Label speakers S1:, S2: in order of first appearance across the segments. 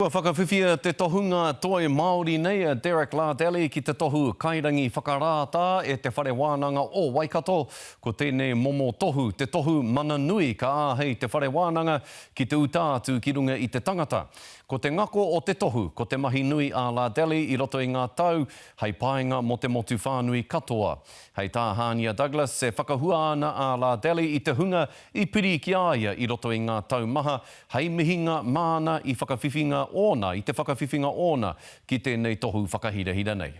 S1: Kua whakawhiwhia te tohunga toi Māori nei a Derek Lardeli ki te tohu kairangi whakarātā e te whare wānanga o Waikato. Ko tēnei momo tohu, te tohu mana nui ka āhei te whare wānanga ki te utātu ki runga i te tangata. Ko te ngako o te tohu, ko te mahi nui a Lardeli i roto i ngā tau, hei paenga mo te motu whānui katoa. Hei tā Hania Douglas se whakahua ana a Lardeli i te hunga i piri ki aia i roto i ngā tau maha, hei mihinga māna i whakawhiwhinga ona, i te whakawhiwhinga ona ki tēnei tohu whakahirahira nei.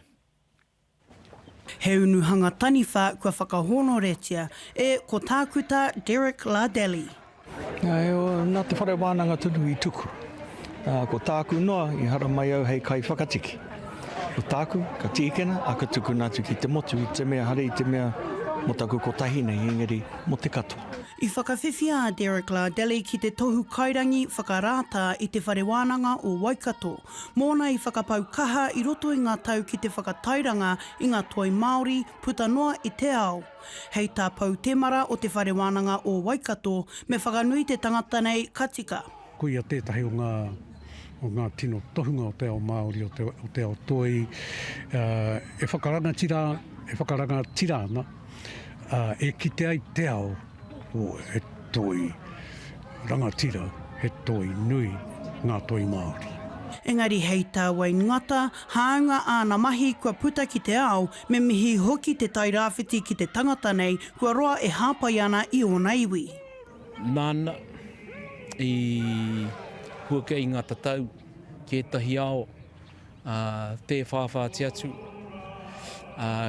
S2: He unuhanga taniwha kua whakahonoretia e ko tākuta Derek Lardeli.
S3: Nā te whare wānanga tunu i tuku. Ko tāku noa i hara mai au hei kai whakatiki. Ko tāku, ka tīkena, a ka tuku nātu ki te motu i te mea hare i te mea mo taku ko tahina i engari mo te katoa.
S2: I whakawhiwhia a Derek Lardeli ki te tohu kairangi whakarātā i te whare wānanga o Waikato. Mōna i whakapau kaha i roto i ngā tau ki te whakatairanga i ngā toi Māori puta noa i te ao. Hei tā pau temara o te whare wānanga o Waikato me whakanui te tangata nei katika.
S4: Kuia tētahi o ngā tino tohunga o te ao Māori, o te ao toi. E whakaranga tirana, e kite ai te ao o he toi rangatira, he toi nui, ngā toi Māori.
S2: Engari hei tā wai ngata, hāunga āna mahi kua puta ki te ao, me mihi hoki te tai rāwhiti ki te tangata nei, kua roa e hāpai ana i ona iwi.
S5: Nāna i huake i ngā tatau ki etahi ao, te whāwhāti atu,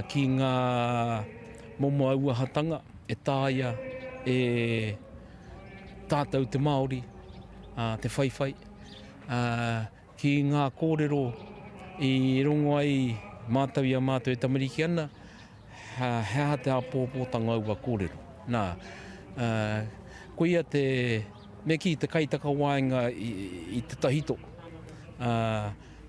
S5: ki ngā momo auahatanga, e tāia, e tātou te Māori, te whaiwhai, ki ngā kōrero i rongo ai mātau i a mātou e tamariki ana, hea te apōpōtanga aua kōrero. Nā, koia te me ki te kaitaka wāinga i te tahito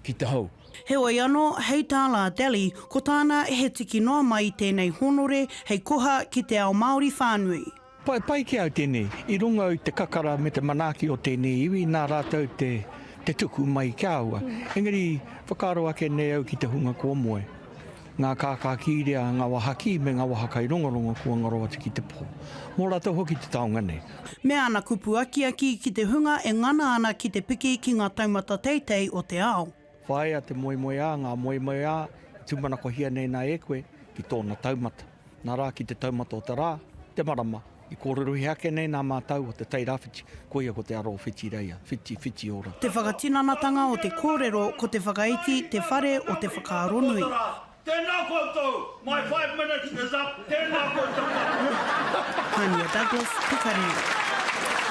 S5: ki te hau.
S2: Heoi anō, hei tā Lardeli, ko tāna he tiki noa mai tēnei honore, hei koha ki te ao Māori whānui.
S3: Pai ki au tēnei, i runga au te kakara me te manaki o tēnei iwi, nā rātou te tuku mai kia aua. Engari, whakaro ake nei au ki te hunga kua moe. Ngā kākākirea, ngā wahaki me ngā wahakai rongorongo kua ngaro atu ki te pō. Mō rātou hoki te taonga nei.
S2: Me ana kupu aki ki te hunga e ngana ana ki te piki ki ngā taumata teitei o te ao.
S3: Whaia te moe a, ngā moe a, tūmana ko hia nei nā e koe ki tōna taumata. Nā rā ki te taumata o te rā, te marama. I kōrero hi ake nei nā mātau o te tairawhiti, koia ko te aro whiti reia, whiti ora.
S2: Te whakatinanatanga o te kōrero, ko te whakaiti, te whare o te whakaaronui.
S6: Tēnā koutou! My 5 minutes is up! Tēnā koutou!
S2: Hania Douglas, Pukarenga.